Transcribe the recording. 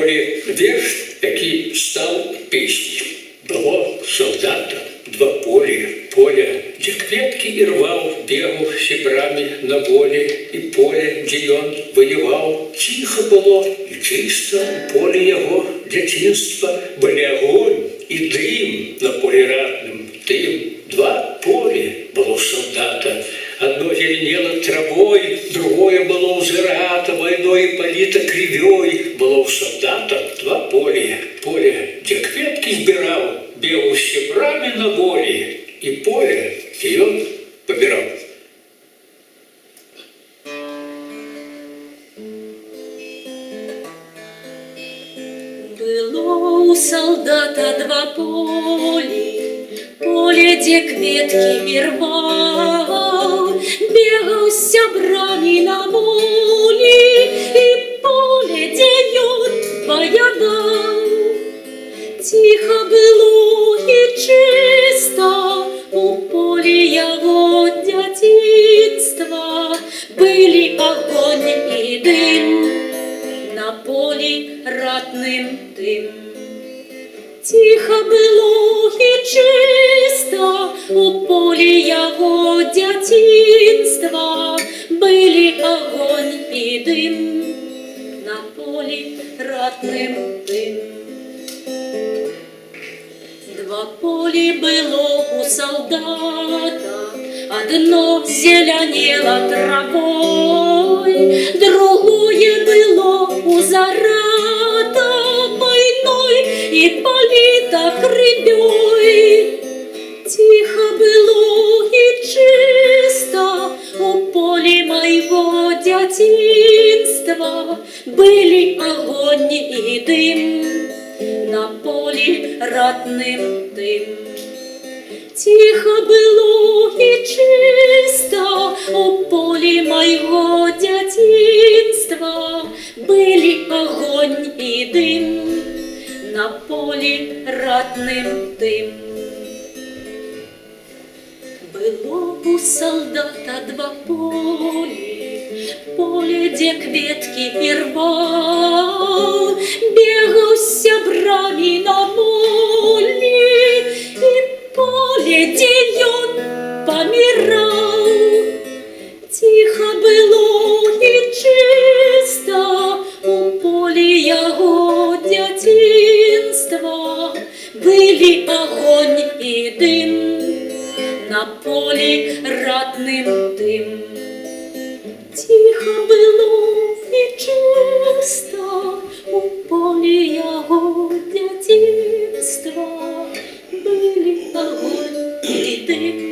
полі вірш, який став піснею. Було солдата два полі, поля, де кветки і рвав, бігав сібрами на волі, і поле, де він воював. Тихо було і чисто у полі його дитинства, були огонь і дим на полі ратним тим. Два полі було солдата. Одно зеленело травой, другое было узирато, войной полито кривей. Было у солдата два поля. Поле, где кветки сбирал, бегал щебрами на воле, и поле, где он побирал. Было у солдата два полі, поле, где кветки мир рвал, бегал с сябрами на воле, и поле, где он воевал. Тихо было и чисто у поля его дитинства, были огонь и дым, на поле ратным дым. Тихо было и чисто у поля его дитинства, были огонь и дым, на поле ратным дым. Два поля было у солдата, одно зеленело травой, другое было у зарата войной и полито кривей. Тихо было и чисто у поля моего дитинства, были огонь и дым, на поле ратным дым. Тихо было и чисто у поля моего дитинства, были огонь и дым, на поле ратным дым. Было у солдата два поля, поле, где кветки и рвал, бегал с сябрами на воле, и поле, где он помирал. Тихо было и чисто у поля его дитинства, были огонь и дым, на поле ратным дым. Тихо было и чисто у поля его дитинства, были огонь и дым.